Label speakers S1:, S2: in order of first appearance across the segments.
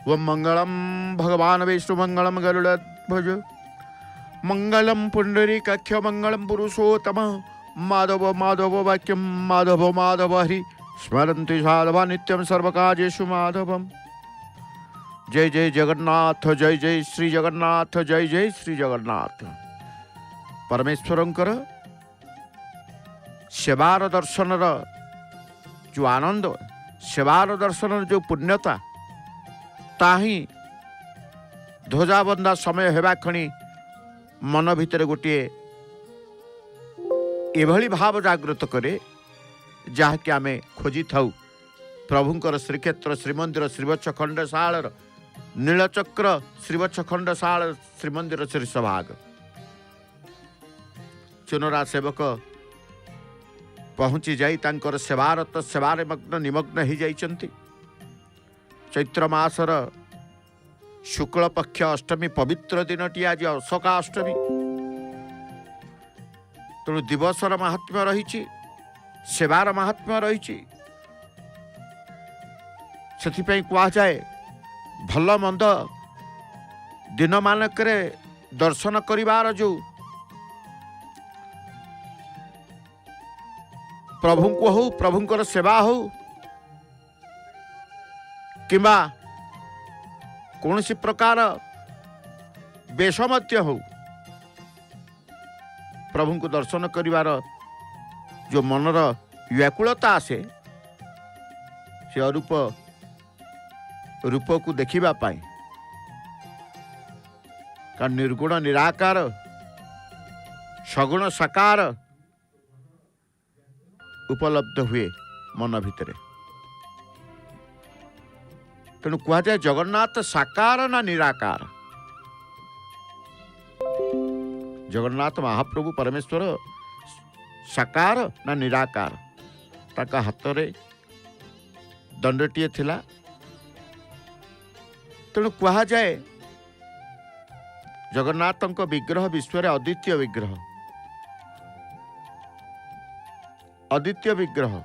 S1: ओम मंगलम भगवान विष्णु मंगलम गरुड़ध्वज मंगलम पुंडरीकाक्ष मंगलम पुरुषोत्तम माधव माधव वाक्यम माधव माधव हरि स्मरन्ति साधवा नित्यं सर्वकार्येषु माधवम। जय जय जगन्नाथ, जय जय श्री जगन्नाथ, जय जय श्री जगन्नाथ। परमेश्वरंकर सेवार दर्शनर जो आनंद, सेवार दर्शनर जो पुण्यता ताही ध्वजाबंधा समय हेबा खणी मन भितर गोटे एभली भाव जागृत करे जहाँकि आमे खोजी थाउ प्रभुंकर श्रीक्षेत्र श्रीमंदिर श्रीवत्स खंडशाल नीलचक्र श्रीवत्स खंडशाल श्रीमंदिर शीर्षभाग। चुनरा सेवक पहुँची जाई तांकर सेवारत सेवारे मग्न निमग्न हो जाइछन्ति। चैत्र मासर शुक्ल पक्ष अष्टमी पवित्र दिनटी आज अशोका अष्टमी। तेणु दिवसर महात्म्य रही, सेवार महात्म्य रही। से कहुए भल मंद दिन मानक दर्शन करिवार जो प्रभु को हो, प्रभुंकर सेवा हो किंबा कौन सी प्रकार बेशमत्य हो, प्रभु को दर्शन करिवार जो मनर व्याकुलता आसे से अरूप रूप को देखिबा पाई का निर्गुण निराकार सगुण साकार उपलब्ध हुए मन भितर। तेणु कह जाए जगन्नाथ साकार ना निराकार। जगन्नाथ महाप्रभु परमेश्वर साकार ना निराकार। ताका हाथ रे दंडटीए थिला। तेणु कह जाए जगन्नाथ विग्रह विश्व अद्वितीय विग्रह, अद्वितीय विग्रह।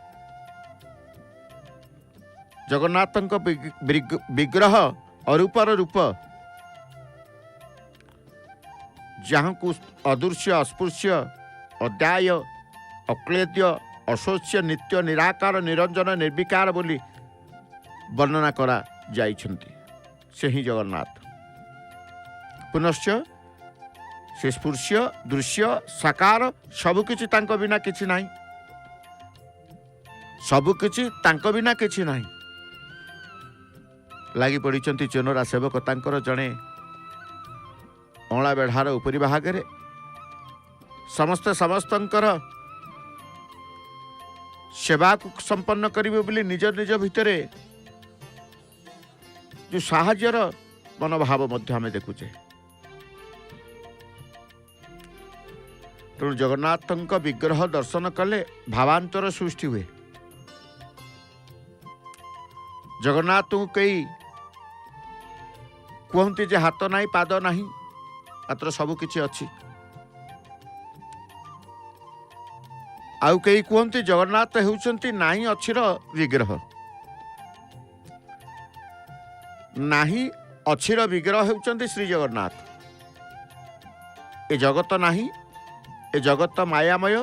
S1: जगन्नाथ विग्रह अरूपर रूप जहाँ को अदृश्य अस्पृश्य अद्याय अक्लेद्य अशोच्य नित्य निराकार निरंजन निर्विकार बोली वर्णना करा जाइछन्ति। से ही जगन्नाथ पुनश्च से स्पर्श्य दृश्य साकार सबकिछि तांको बिना किछि नाही, सबकिछि तांको बिना किछि नाही। लगी पड़ी चुनरा सेवक तांकर जड़े अँला बेढ़ार उपरी भागे समस्ते समस्तंकर सेवा को संपन्न करिवे बोली निज निज भितरे जो साहाज्यर मनोभाव मध्य आमे देखुचे। तेणु जगन्नाथ विग्रह दर्शन कले भावांतर सृष्टि हुए। जगन्नाथ को कई कहते जे हाथ नहीं पाद नहीं मात्र सबु किछि अछि। आउ कई कहते जगन्नाथ हेउचंती नाही अछिर विग्रह, नाही अछिर विग्रह हेउचंती श्री जगन्नाथ। ए जगत नाही, ए जगत मायामय,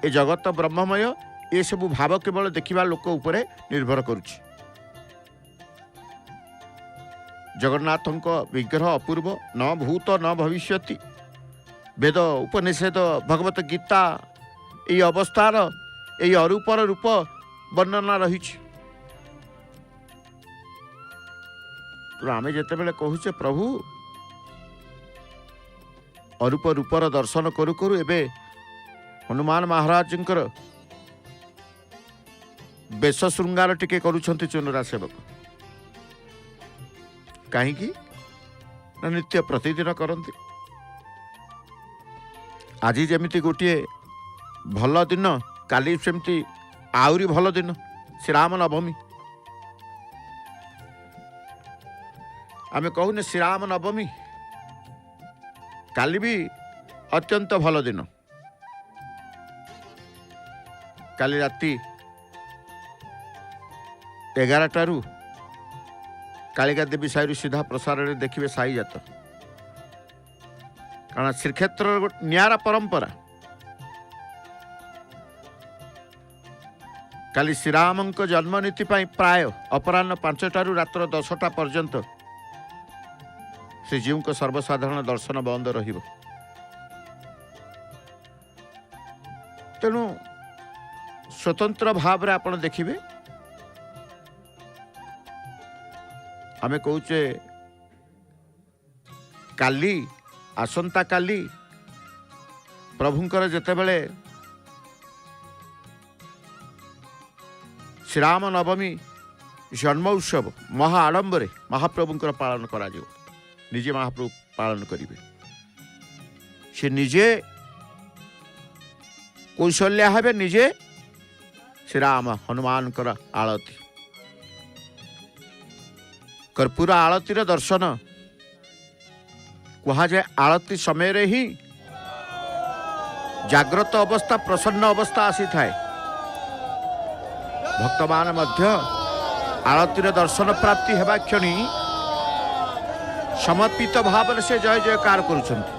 S1: ए जगत ब्रह्ममय, ये सबु भाव केवल देखिबा लोक उपरे निर्भर करुछि। जगन्नाथंको विग्रह अपूर्व, न भूत न भविष्यति। वेद उपनिषद भगवत गीता ये अवस्थार ये अरूपर रूप वर्णना रही। तो आमे जेते बेले कहूचे प्रभु अरूप रूपर दर्शन करू करू एबे हनुमान महाराजंकर बेश श्रृंगार टिके करूछंती चुनरा सेवक। कहीं नित्य प्रतिदिन करती। आज जमीती गोटे भल दिन, काली सेमती आउरी भल दिन श्रीराम नवमी। आमे कहूने श्रीराम नवमी, काली भी अत्यंत भल दिन। काली राति 11टारू कालिका देवी साई सीधा प्रसार देखिए साई जात कारण श्रीक्षेत्र नियारा परंपरा काली श्रीराम जन्मनीति प्राय अपराह 5टारू रात्र 10टा पर्यंत श्रीजीव को सर्वसाधारण दर्शन बंद रहिबो। तेणु स्वतंत्र भाव रे आपण देखिबे आमे कहूचे काली आसंता काली प्रभुंकर जेतेबेले श्रीराम नवमी जन्म उत्सव महा आडंबरे महाप्रभुंकर पालन करा जिवो। निजे महाप्रभु पालन करिवे से निजे कौशल्या हेबे निजे श्रीराम हनुमान कर आळती कर्पूर आळतीर दर्शन कहा जाए आळती समय रे ही जाग्रत अवस्था प्रसन्न अवस्था आसी थाए भक्त मान मध्य आळतीर दर्शन प्राप्ति हेबा क्षणी समर्पित भाव से जय जयकार करुछंती।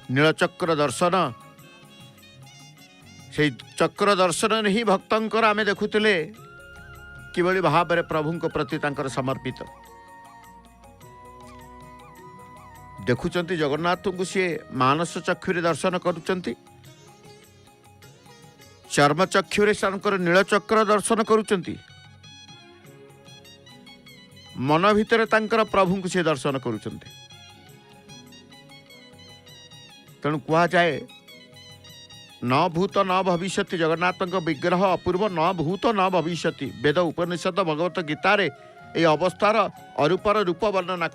S1: नीलचक्र दर्शन से चक्र दर्शन ही भक्तंकर आमे देखुले किभली भाव में प्रभु प्रति तांकर समर्पित देखुंत जगन्नाथ को सी मानस चक्षुरे दर्शन करुंच चर्म चक्षुरे नीलचक्र दर्शन करुंच मन भितर तांकर प्रभु को सी दर्शन करुंच। तेणु कह जाए न भूत न भविष्यति जगन्नाथ विग्रह अपूर्व न भूत न भविष्यति वेद उपनिषद भगवत गीतार ये अवस्थार अरूपर रूप वर्णना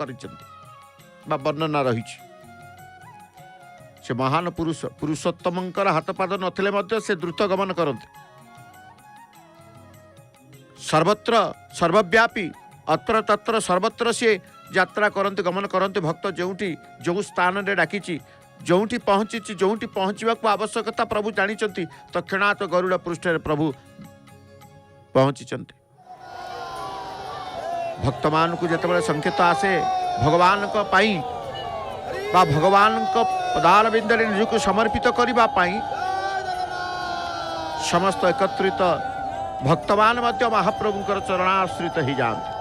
S1: वर्णना रही से महान पुरुष पुरुषोत्तमंकर हाथपाद नथिले से द्रुत गमन करते सर्वत्र सर्वव्यापी अत्र तत्र सर्वत्र से यात्रा करते गमन करते भक्त जोटी जो स्थान में डाकी जोटी पहुँची जोटी पहुँचवा आवश्यकता प्रभु जानी तक्षणात गरुड़ पृष्ठ प्रभु पहुँची भक्त मान को जिते संकेत आसे भगवान भगवान पदार बिंदरे निजक समर्पित करने समस्त एकत्रित भक्तमान महाप्रभुंकर चरणाश्रित ही जाते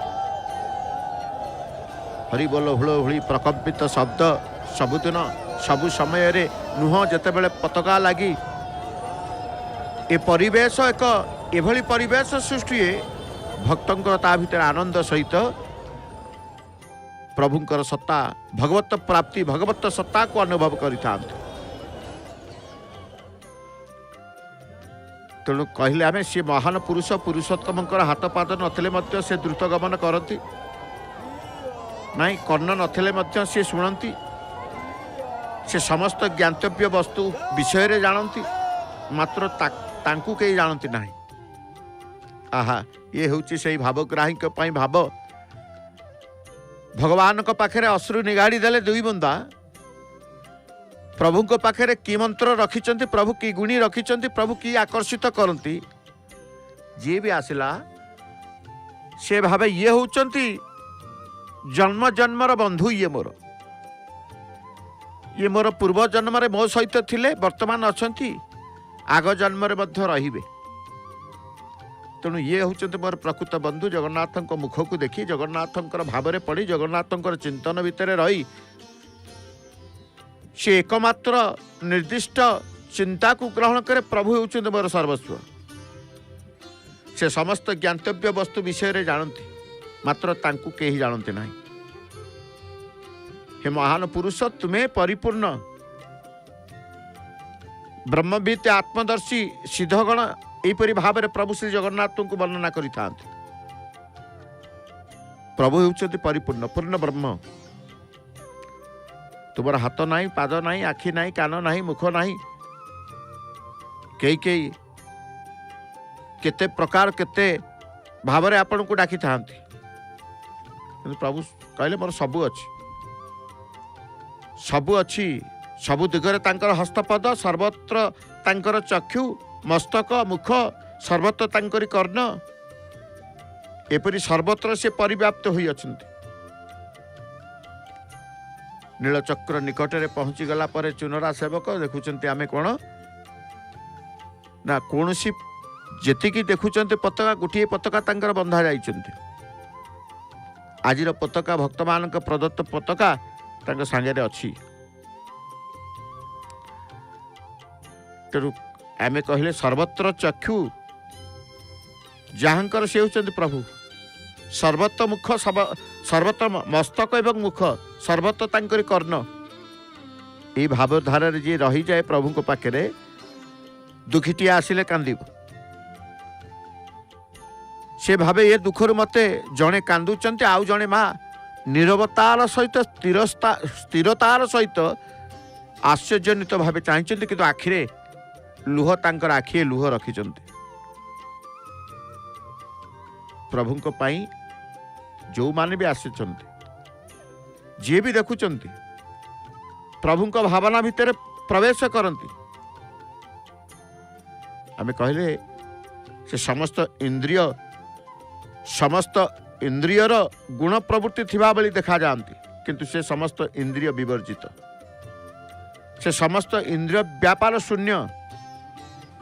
S1: हरि बोल हुड़हुड़ी प्रकम्पित शब्द सबुदिन सबु समय रे नुह जेतेबेले पताका लगी ए परिवेश एक एभली परिवेश सृष्टि भक्तंकर ता भितर आनंद सहित प्रभुंकर सत्ता भगवत प्राप्ति भगवत सत्ता को अनुभव करिता। तेणु कहले आमे सी महान पुरुष पुरुषोत्तमंकर हाथ पाद नथिले मध्य से द्रुत गमन करती नाई कर्ण नथिले मध्य से शुणती से समस्त ज्ञातव्य वस्तु विषय रे जानती मात्र तांकु कई जानती नहीं। आहा ये होची से भावग्राही भाव भगवान को पाखे अश्रु निगाड़ी देले दुई बुंदा प्रभु को पाखे कि मंत्र रखिंट प्रभु कि गुणी रखिंट प्रभु कि आकर्षित करती जी भी आसला से भावे ये होचंती जन्म जन्मर बंधु ये मोर पूर्व जन्म रे मो सहित थिले वर्तमान अछंती आग जन्म रे मध्य रहिबे। तेणु ये होचंती मोर प्रकृत बंधु जगन्नाथ मुख को देखी जगन्नाथ भाव में पड़ी जगन्नाथ चिंतन भितर रही से एकमात्र निर्दिष्ट चिंता को ग्रहण करे प्रभु होचंती मोर सर्वस्व से समस्त ज्ञातव्य वस्तु विषय रे जानती मात्र तांकु केही जानते नहीं। हे महान पुरुष तुम्हें परिपूर्ण ब्रह्मविद आत्मदर्शी सिद्धगण एपरी भाव में प्रभु श्री जगन्नाथ को वर्णना करिता। प्रभु होउछति परिपूर्ण पूर्ण ब्रह्म तुमर हाथ नहीं, पाद नहीं, आखि नहीं, कान नहीं, मुख नहीं, कई केते प्रकार केते भाव आपण को डाकी था। प्रभु कहले मोर सबू अच्छी, सबू अच्छी, सबु दिगरे तांकर हस्तपद, सर्वत्र तांकर चक्षु, मस्तक, मुख, सर्वत्र तांकरी कर्ण, एपरी सर्वत्र से परिव्याप्त होई अछंती। नीलचक्र निकट में पहुंची गला पर चुनरा सेवक देखुचंती आमे कोन ना कोनसी जेतिकी देखुचंती पताका, गोटे पताका तांकर बंधा जाइचंती। आजिर पताका भक्त मानक प्रदत्त पताका तांकर संगे अच्छी। तेणु आमे कहले सर्वत्र चक्षु जहाँकर से होचंती प्रभु, सर्वत्र मुख, सर्वत्र मस्तक एवं मुख, सर्वत्र तांकरी कर्ण। ये भावधारा जी रही जाए प्रभु को पाखे, दुखीटी आसिले कांदी से भावे ये दुखर मते जड़े कांदुचंती, आउ जड़े माँ नीरवतार सहित स्थिरतार सहित आश्चर्यजनित भावे चाहिए, किंतु आखिरे लुह तांकर आखिए लुह रखिचंती। प्रभु को पाई जो माने भी आसिचंती, जी भी देखुचंती, प्रभु को भावना भितर प्रवेश करती। आमे कहले से समस्त इंद्रियर गुण प्रवृत्ति थिबा बेली देखा जाती, किंतु से समस्त इंद्रिय विवर्जित, से समस्त इंद्रिय व्यापार शून्य,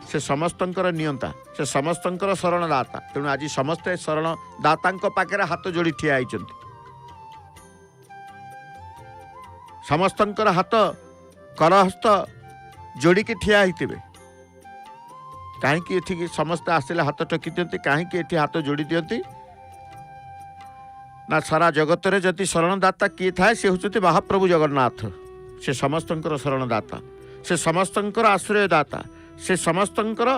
S1: से समस्तंकर नियंता, से समस्तंकर शरणदाता। तेणु आज समस्ते शरणदाता पाखे हाथ जोड़ी ठिया होइचंती। समस्तंकर हाथ करहस्त जोड़िकी ठिया होइतिबे। कहीं एठिकी समस्ते आसिले हाथ टकी दियंती, कहीं एठी हाथ जोड़ी दियंती ना सारा जगत रे जति शरणदाता किए थाए से होचंती महाप्रभु जगन्नाथ। से समस्तंकर शरणदाता, से समस्तंकर आश्रयदाता, से समस्तंकर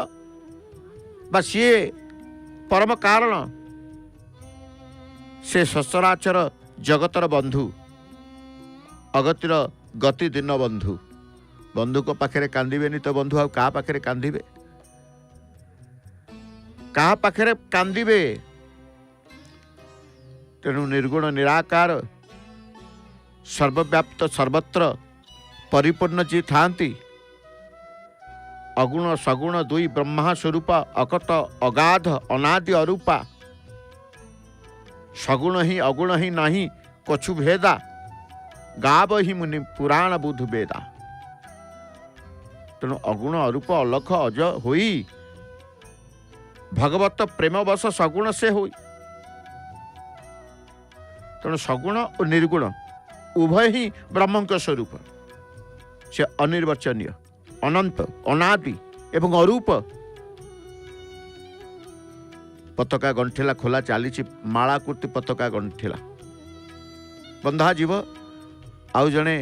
S1: बा सी परम कारण, से सचराचर जगतर बंधु, अगतिर गति दिन बंधु। बंधु को पाखे कांदिबेनी तो बंधु आ क्या पाखे कांदिबे, क्या पाखे कांदिबे। तेणु निर्गुण निराकार सर्वव्याप्त सर्वत्र परिपूर्ण जी थांती, अगुण सगुण दुई ब्रह्मा स्वरूप, अकत अगाध अनादि अरूपा, सगुण ही अगुण ही नहीं कछु भेदा, गाव ही मुनि पुराण बुध वेदा। तेणु अगुण अरूप अलख अज होई, भगवत प्रेम बस सगुण से होई। तेणु सगुण और निर्गुण उभय ही ब्रह्म का स्वरूप, से अनिर्वचनीय, अनंत, अनादि एवं अरूप। पताका गंठिला खोला चली, माला कुर्ती पताका गंठिला बंधा जीव। आउ जड़े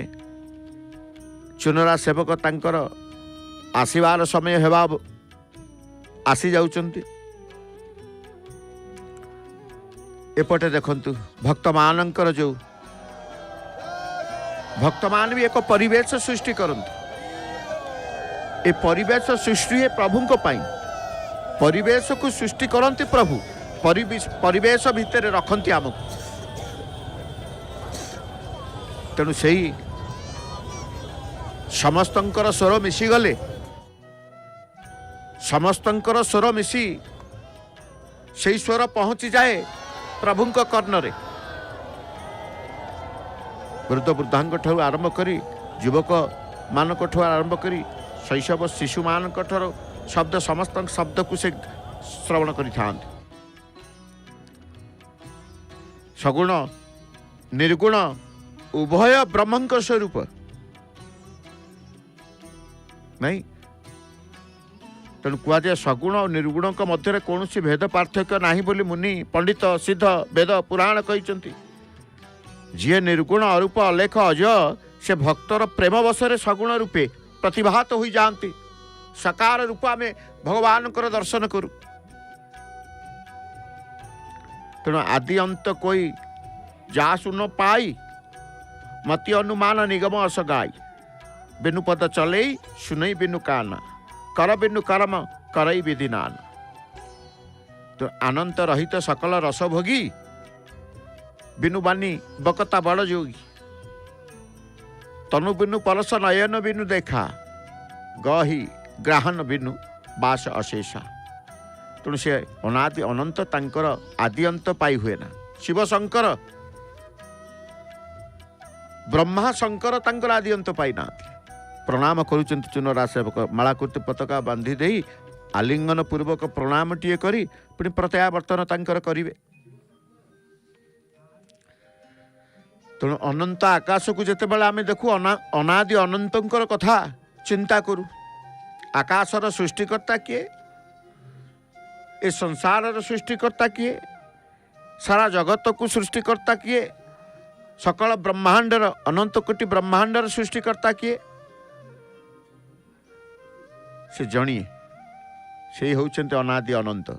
S1: चुनरा सेवक तांकर आसीबार समय हेबा आसी जाउचंती। एपटे देखंतु भक्त मानकर जो भक्त मान भी एक परिवेश सृष्टि करंतु। ए परिवेश सृष्टि है प्रभु को पाई, परिवेश को सृष्टि करंती प्रभु, परिवेश भितर रखंती आमको। तेणु से समस्तंकर स्वर मिसी गले, समस्तंकर स्वर मिसी से स्वर पहुंची जाए प्रभु कर्ण रे। वृद्ध वृद्धांग ठार आरंभ करी, युवक मानक ठार आरंभ करी, शैशव शिशु मानक ठार शब्द समस्त शब्द को से श्रवण करि थांती। सगुण निर्गुण उभय ब्रह्म स्वरूप नहीं। तेणु कहुए सगुण और निर्गुण मध्य कौन भेद पार्थक्य नहीं बोली मुनि पंडित सिद्ध वेद पुराण कहते। जी निर्गुण अरूप अलेख अज से भक्तर प्रेम बसरे सगुण रूपे प्रतिभात हो जाती, सकार रूप आम भगवान दर्शन करूँ। तेणु आदि अंत कोई जा सुन पाई, मति अनुमान निगम अस गाय बिनु पद चलई सुनई बिनु कान कर बिनु कर्म करई विधि नान। तो अनंत रहित सकल रस भोगी बिनु बानी बकता बड़ जोगी तनु बिनु परस नयन बिनु देखा गही ग्राहन बिनु बास अशेषा। तेणु से अनादि अनंत तांकर आदि अंत पाई हुए ना। शिव शंकर ब्रह्मा शंकर तांकर आदि अंत पाई ना। प्रणाम करुचंत चुनरा सेवक मालाकृति पताका बांधी दे आलिंगन पूर्वक प्रणाम टीए करी पुणी प्रत्यावर्तन तांकर करिवे। तेणु अनंत आकाश को जिते बळे आमे देखु अनादि अनंतंकर कथा चिंता करू। आकाशर सृष्टिकर्ता किए, ए संसार सृष्टिकर्ता किए, सारा जगत को सृष्टिकर्ता किए, सकल ब्रह्मांडर अनंत कोटि ब्रह्मांडर सृष्टिकर्ता किए, से जणिए से होउछन्ते अनादि अनंत।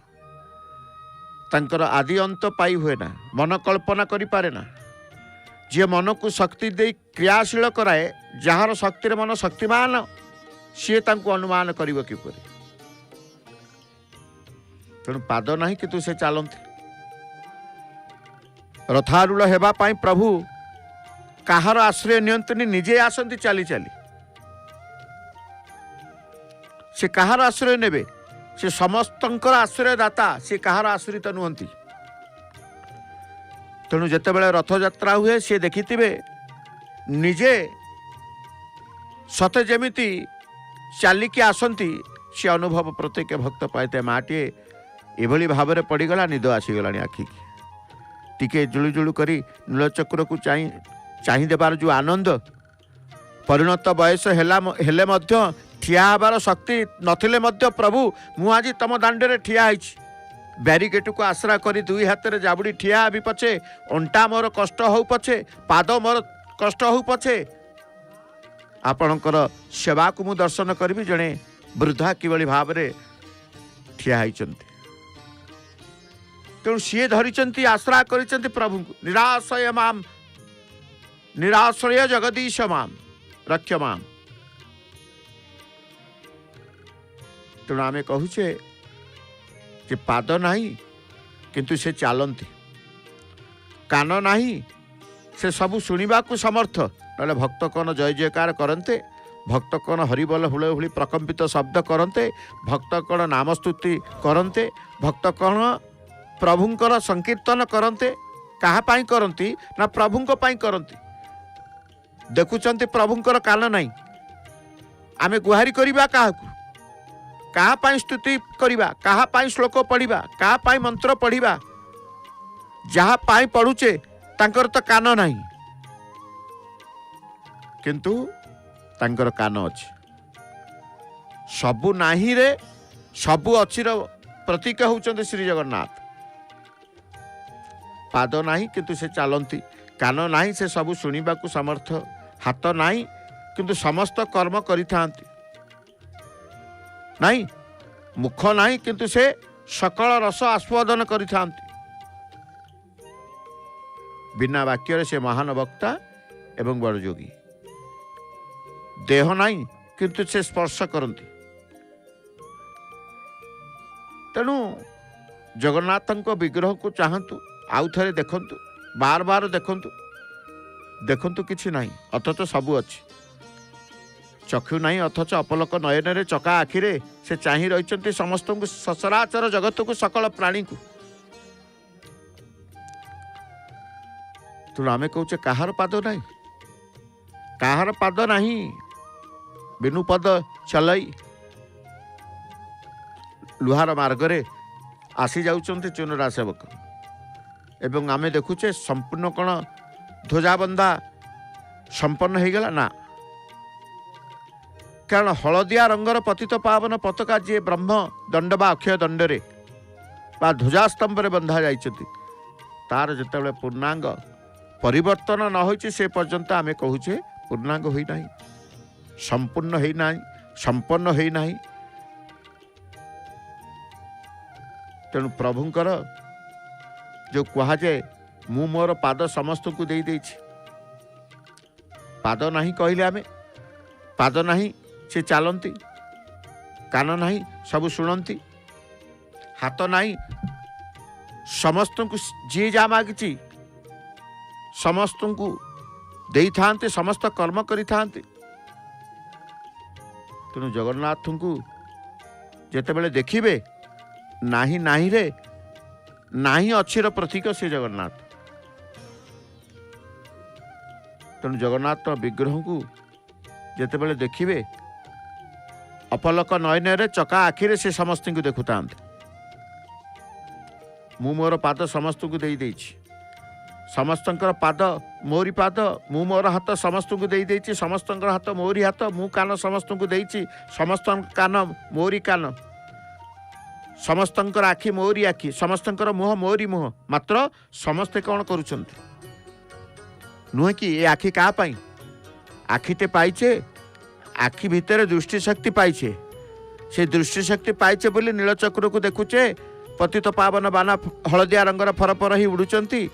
S1: तांकर आदि अंत पाई हुए ना, मन कल्पना करि पारे ना। जे मन को शक्ति दे क्रियाशील कराए, जार शक्ति मन शक्तिमान सी तांको अनुमान करिवो किपरि। तेणु पाद नहीं कि से चलती। रथारूढ़ हेबा पाई प्रभु काहार आश्रय नियंत्रित निजे आसंती चली चली। से काहार आश्रय नेबे, से समस्तंकर आश्रयदाता, से काहार आश्रित नुहंती। तेणु जेते बेले रथ यात्रा हुए सी देखिथिबे निजे सते जेमिति चालिकी आसंती। से अनुभव प्रत्येक भक्त पाइते माटीए एभली भाव पड़गला, निद आसीगला आखि टिके जुलु जुलु करी नीलचक्र को चाही देवार जो आनंद। परिणत बयस हेले मध्य ठिया हबार शक्ति नथिले मध्य प्रभु मु आज तम दांडे ठिया होइछि। बैरिकेड को आश्रा करी दुई हाथ में जाबुड़ी ठिया भी पछे, अंटा मोर कष्ट हो पछे, पाद मोर कष्ट हो पछे, आपणकर सेवा को मु दर्शन करी। जड़े वृद्धा किभली भाव में ठिया होइछन्ति। तेणु सी धरी आश्रा कर प्रभु को। निराश्रय माम निराश्रय जगदीश माम रक्ष माम। तेणु आमे कहूचे कि पाद नहीं किंतु से चलती, कान नहीं से सबू शुणा को समर्थ। ना भक्त कौन जय जयकार करते, भक्त कौन हरिबल हुल हुली प्रकम्पित शब्द करते, भक्त कौन नामस्तुति करते, भक्त कौन प्रभुंकर संकीर्तन करते। कहा पाई करती ना प्रभुंक पाई करती। देखुचंती प्रभुंकर कान नहीं, आमे गुहारी करिबा काहाकू, कहा पाई स्तुति करिबा, कहा पाई श्लोक पढ़िबा, कहा पाई मंत्र पढ़िबा, जहा पाई पढ़ुचे तांकर तो कान नहीं किंतु तांकर कान अछि। सबु नाही रे सबु अछि रो प्रतीक होउचंते श्री जगन्नाथ। पाद नहीं किंतु से चलती, कान नहीं से सबु शुणा को समर्थ, हाथ नहीं किंतु समस्त कर्म करिथांती, नहीं मुख नहीं किंतु से सकल रस आस्वादन करिथांती। बिना वाक्य से महान वक्ता एवं बड़ जोगी। देह नहीं किंतु से स्पर्श करती। तेणु जगन्नाथ विग्रह को चाहतु, आउ थे देखंतु, बार बार देखंतु, देखंतु किछि नहीं अथच सबू अछि। चक्षु नहीं अथच अपलक नयन रे चका आखिरे से चाही रही समस्त को, सचराचर जगत को, सकल प्राणी को। तेणु आमे कहूचे काहार पाद नहीं, काहार पाद नहीं बिनु पद चलई। लुहार मार्गरे आसी जाउचंते चुनरा सेवक एवं आमे देखुचे संपूर्ण कौन ध्वजाबंधा संपन्न हो गला ना। कारण हलदिया रंगर पतित पावन पताका जी ब्रह्म दंड बा अक्षय दंडरे बा ध्वजास्तंभ रे बंधा जाइछति, तार जेतेबेले पूर्णांग परिवर्तन न होइछि से पर्यंत आमे कहूचे पूर्णांग होई नाही, संपूर्ण होई नाही, संपन्न होई नाही। तेणु प्रभुंकर जो कहा जाए मु मोर पाद समस्त को दे देछि, पाद नहीं कहले आमे, पाद नहीं से चलती, कान नहीं सब शुणती, हाथ नहीं समस्त को जी जा मागिची समस्त को दे था, समस्त कर्म करि थांते। तेणु जगन्नाथ को जेतेबेले देखिबे नाही नाही रे नाही अच्छीर प्रतीक से जगन्नाथ। तेणु जगन्नाथ विग्रह को जेतेबेले देखिबे अपलक नयन रे चका आखिरे से समस्त को देखु थांते। मु मोर पाद समस्त को दे देछि, समस्तंकर पाद मोरी पाद, मु मोर हाथ समस्त को दे देछि, समस्तंकर हाथ मोरी हाथ, मु कान समस्त को देछि, समस्त कान मोरी कान, समस्तंकर आखि मोरी आखि, समस्तंकर मुह मोरी मुह। मात्र समस्ते कौन करुछंती नुहे कि ये आखि क्या पाई, आखिटे पाइछे, आखि भितर दृष्टि शक्ति पाइछे, से दृष्टि शक्ति पाइछे बोली नीलचक्र को देखुचे, पतित पावन बाना हलदिया रंगर फरफर ही उड़ुचंती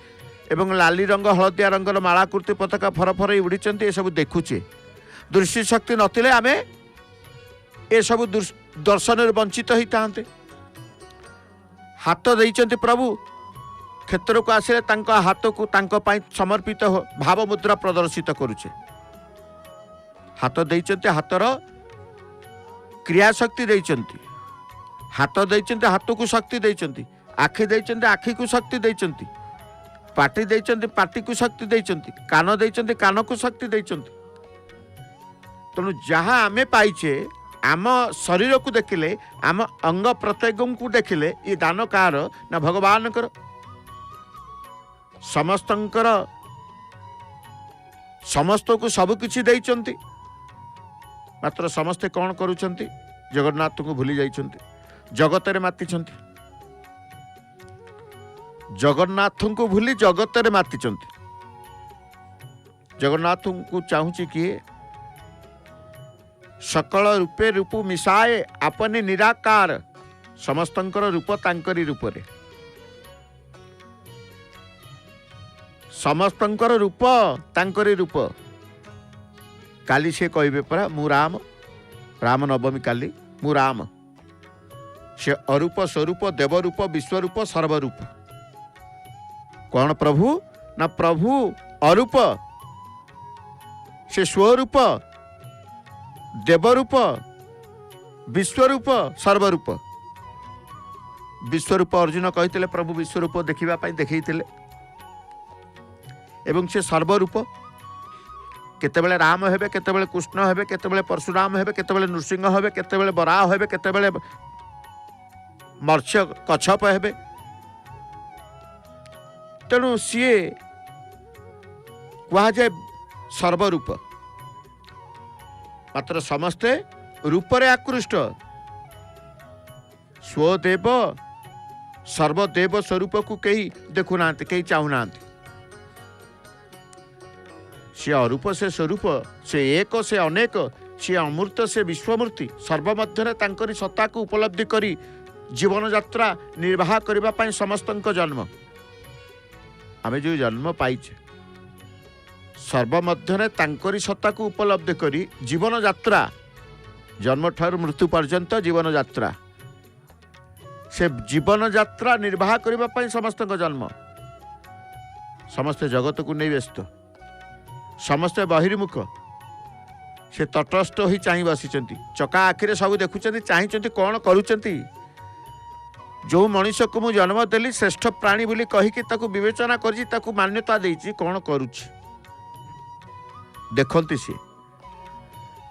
S1: एवं लाली रंग हलदिया रंगर मालाकृति पताका फरफर ही उड़ीचंती, ये सब देखुचे। दृष्टि शक्ति नथिले आमे ये सब दर्शन वंचित ही थांते। हाथ देइचंती प्रभु, क्षेत्र को आसिले तांका हाथ को तांका पाई समर्पित हो भाव मुद्रा प्रदर्शित करुचे। हाथ देइचंती, हाथर क्रिया शक्ति देइचंती, हाथ देइचंती, हाथ को शक्ति देइचंती, आखि देइचंती, आखि को शक्ति देइचंती, पाटी देइचंती, पाटी को शक्ति देइचंती, कान देइचंती, कान को शक्ति देइचंती। तेणु जहाँ आमे पाइचे आम शरीर को देखिले, आम अंग प्रत्यंग को देखिले, ये दान कार ना भगवान कर। समस्तंकर समस्त को सब किछि देइचंती, मात्र समस्ते कौन करुचंती जगन्नाथ को भूली जाइचंती, जगत रे मातिचंती, जगन्नाथ को भूली जगत रे मातिचंती। जगन्नाथ को चाहूची किए सकल रूपे रूप मिसाए अपने निराकार, समस्तंकर रूप तांकरी रूपरे, समस्तंकर रूप तांकरी रूप। काली से कहबे परा मु राम, राम नवमी काली मु राम, से अरूप स्वरूप देवरूप विश्वरूप सर्वरूप। कौन प्रभु ना प्रभु अरूप, से स्वरूप देवरूप विश्वरूप सर्वरूप। विश्वरूप अर्जुन कहते प्रभु विश्वरूप देखा देखते, एवं से सर्वरूप केतेबेले राम हेबे, केतेबेले कृष्ण हेबे, केतेबेले परशुराम हेबे, केतेबेले नृसिंह हेबे, केतेबेले बराह हेबे, केतेबेले मत्स्य कच्छप हेबे। तेणु सीए कह जाए सर्वरूप, मात्र समस्ते रूपरे आकृष्ट। स्वदेव सर्वदेव स्वरूप को कहीं देखुना, कहीं चाहूना। से अरूप से स्वरूप, से एक से अनेक, से अमूर्त से विश्वमूर्ति, सर्वमध्य तांकरी सत्ता को उपलब्धि करी जीवन यात्रा निर्वाह करबा पई समस्तंक जन्म। आमे जो जन्म पाइछे सर्वमध्य तांकरी सत्ता को उपलब्धि करी जीवन यात्रा, जन्म ठार मृत्यु पर्यंत जीवन यात्रा, से जीवन यात्रा निर्वाह करबा पई समस्तंक जन्म। समस्त जगत को नहीं व्यस्त, समस्ते बहिर्मुख, से तटस्थ ही चाह बसिचंती, चका आखिरे सब देखुचंती, चाहिचंती कौन करुचंती। जो मनुष्य को मु जन्म देली श्रेष्ठ प्राणी बोली कहिकी ताकू विवेचना करछि, ताकू मान्यता देछि, कौन करुछि देखंती।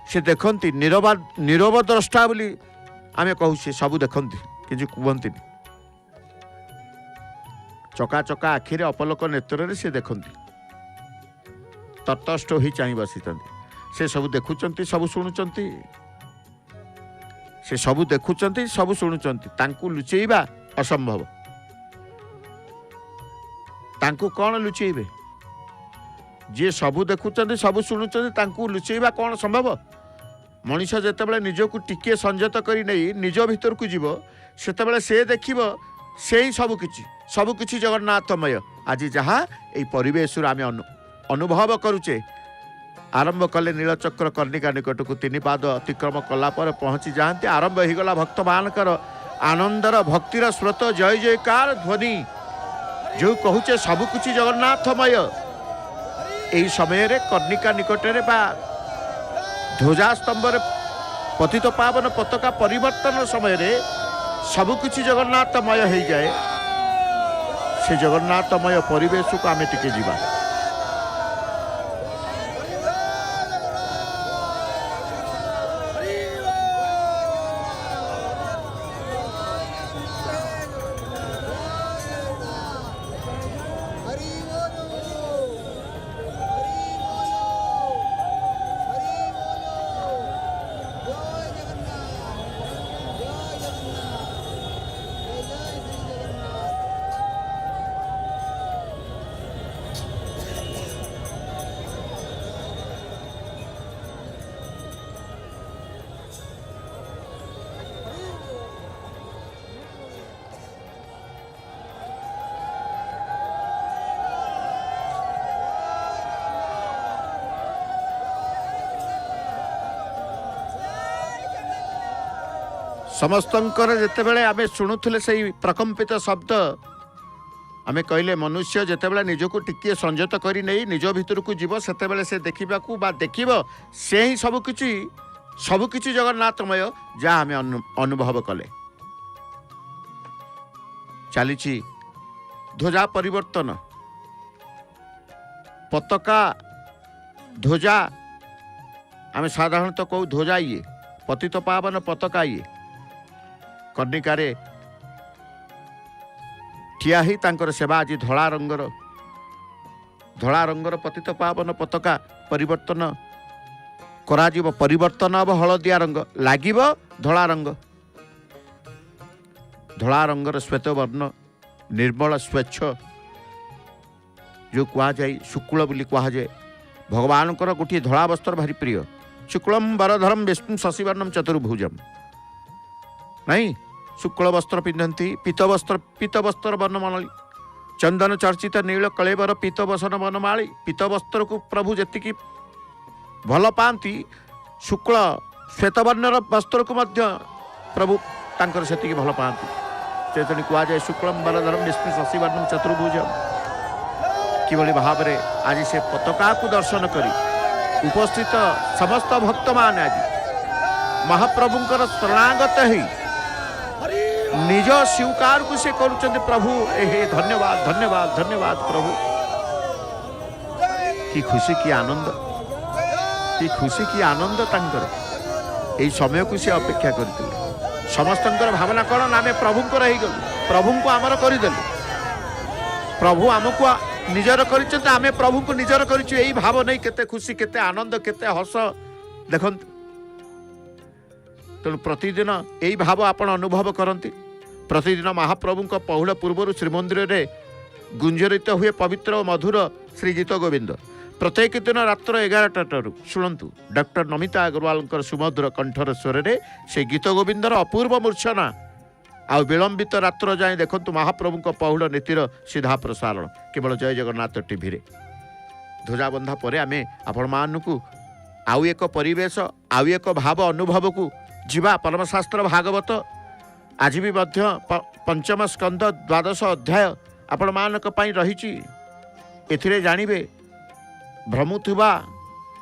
S1: से देखंती नीरव द्रष्टा बोली आमे कहूछे, सब देखंती किछु कहंती। चका चका आखिरे अपलक नेत्र रे से देखंती, तटस्थ ही चाह बसिचंती। से सब देखुचंती, सब शुणुचंती, से सब देखुचंती, सब शुणुचंती। तांकू लुचेइबा असंभव। तांकू कौन लुचेइबे? जे सब देखुचंती, सब शुणुचंती, तांकू लुचेइबा कौन संभव? मनीष जेतेबेले निजको टिके संयत करी नहीं निज भीतर को जीव, सेतेबेले से देखिबो से ही सब किछि जगन्नाथमय। आज जहाँ यही परिवेश आम अनुभव करुचे, आरंभ कले नीलचक्र कर्णिका निकट को 3 पाद अतिक्रम कला पर पहुंची जाती आरंभ होगला भक्त मानकर आनंदर भक्तिर स्रोत जय जयकार ध्वनि जो कहूचे सबकुछ जगन्नाथमय। यही समय कर्णिका निकटरे बा ध्वजा स्तंभ पतित पावन पताका परिवर्तन समय सबकुछ जगन्नाथमय हो जाए। से जगन्नाथमय परिवेश को आमे टिके जीवा। समस्तंकर जेतेबेले आमे शुणुथिले से प्रकम्पित शब्द आमे कहले मनुष्य जेतेबेले निजको टिकिए संयत करी नहीं निज भितर को जीव सेतेबेले से देखिबाकू बा देखिब से ही सबकिछि जगन्नाथमय जहाँ आमे अनुभव कले। चलीछि ध्वजा परिवर्तन पताका ध्वजा आमे साधारणतः कहू ध्वजा ये पतित पावन पताका ये कर्णिकारे ठिया ही तांकर सेवा आज धला रंगर पतित पावन पताका परिवर्तन कराजिब परिवर्तन अब हलदिया रंग लागिब धला रंगर श्वेत वर्ण निर्मल स्वच्छ जो कह जाए शुक्ल बोली कह जाए भगवान गोटे धला वस्त्र भारी प्रिय शुक्लम वरधरम विष्णु शशिवर्णम चतुर्भुजम नहीं शुक्ल वस्त्र पिंधती पीत वस्त्र वर्णमाली चंदन चर्चित नील कलेवर पीत बसन वनमाली पीत वस्त्र को प्रभु जी भल पाती शुक्ल श्वेतवर्णर वस्त्र को मध्य प्रभु तांकर सेतिकी भल पाती तेतु कह जाए शुक्लम वरधरम विष्णु शशिवर्णम चतुर्भुजम किभली भाव में आज से पताका को दर्शन करी उपस्थित समस्त भक्त मान आज महाप्रभुंकर शरणागत ही निज स्वीकार को से करुचंद प्रभु हे धन्यवाद धन्यवाद धन्यवाद प्रभु की खुशी की आनंद तांकर एई समय को से अपेक्षा करते समस्तंकर भावना कौन आम प्रभुंकर हो गलु प्रभु को आमर करदेलु प्रभु आमको निजर कर आम प्रभु को निजर करिछु एई भाव नहीं केते खुशी केते आनंद केते हस देखंतु तेणु प्रतिदिन यही भाव आपण अनुभव करती प्रतिदिन महाप्रभु पहुड़ पूर्व श्रीमंदिर में गुंजरित हुए पवित्र और मधुर श्री गीत गोविंद प्रत्येक दिन रात्र 11टारू शुणु डॉक्टर नमिता अग्रवाल सुमधुर कंठर स्वर से गीत गोविंदर अपूर्व मूर्छना आ विलंबित रात्र जाए देखु महाप्रभु पहुड़ नीतिर सीधा प्रसारण केवल जय जगन्नाथ टीवी रे ध्वजा बंधा पर आम आपण मानू आउ एक परिवेश आउ एक भाव अनुभव को जीवा परमशास्त्र भागवत आज भी मध्य पंचम स्कंद 12 अध्याय आपण मानक पई रहिछि एथिरे जानिबे भ्रमुथुबा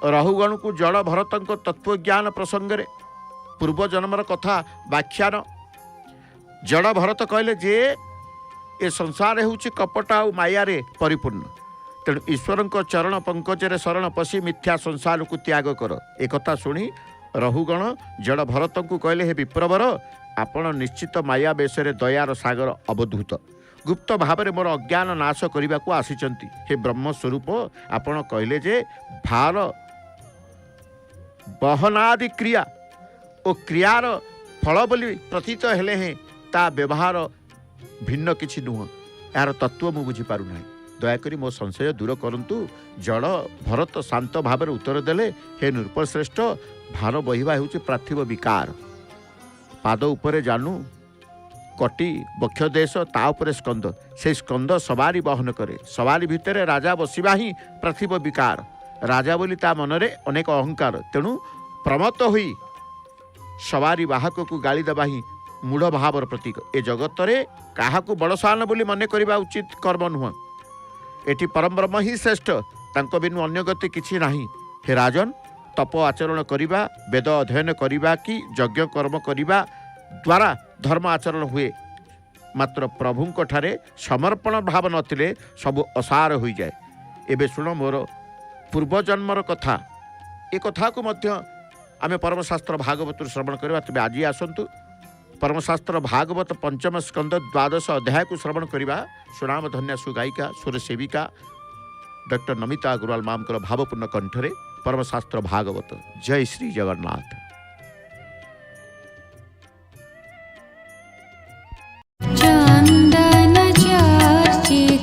S1: रहुगण को जड़ भरतंक तत्वज्ञान प्रसंग रे पूर्व जन्मर कथा व्याख्यान जड़ भरत कहले जे ए संसार होउछि कपट आ माया रे परिपूर्ण तेणु ईश्वरंक चरण पंकजरे शरण पशि मिथ्या संसार को त्याग कर एक कथा सुनी रहुगण जड़ भरत को कहले हे विप्रवर आपण निश्चित माया बेशरे दयार सागर अवधूत गुप्त भाव में मोर अज्ञान नाश करने को आसीचंती हे ब्रह्मस्वरूप आपण कहले जे भार बहनादि क्रिया और क्रियार फल बोली प्रतीत हेले हैं ता व्यवहार भिन्न किछि नुह यार तत्व मु बुझी पारु नाही दयाकरी मो संशय दूर करंतु जड़ भरत शांत भाव में उत्तर देले हे नृप श्रेष्ठ भार बहिबा हेउछि पार्थिव विकार पाद उपरे जानू कटी बक्ष देश ता उपरे स्कंद से स्कंद सवारी बहन करे सवारी भितर राजा बसिबा ही पार्थिव विकार राजा बोली ता मनरे अनेक अहंकार तेणु प्रमत्त होई सवारी बाहक को गाली देवा ही मूढ़ भावर प्रतीक ए जगत रे काहाकू बड़सान बोली मन करवा उचित कर्म नुह एटी परम ब्रह्म ही श्रेष्ठ तांको बिनु अन्य गति किछि नाही। हे राजन तप आचरण करिबा वेद अध्ययन करिबा कि यज्ञ कर्म करिबा द्वारा धर्म आचरण हुए मात्र प्रभुंक ठारे समर्पण भाव नथिले सब असार हो जाए। एबे शुण मोर पूर्वजन्मर कथा ए कथा को मध्य आमे परमशास्त्र भागवत श्रवण करवा। तबे आज आसंतु परमशास्त्र भागवत पंचम स्कंद 12 अध्याय को श्रवण करवा। सुनाम धन्या सुगायिका सुर सेविका डॉक्टर नमिता अग्रवाल मामकर भावपूर्ण कंठरे परमशास्त्र भागवत। जय श्री जगन्नाथ।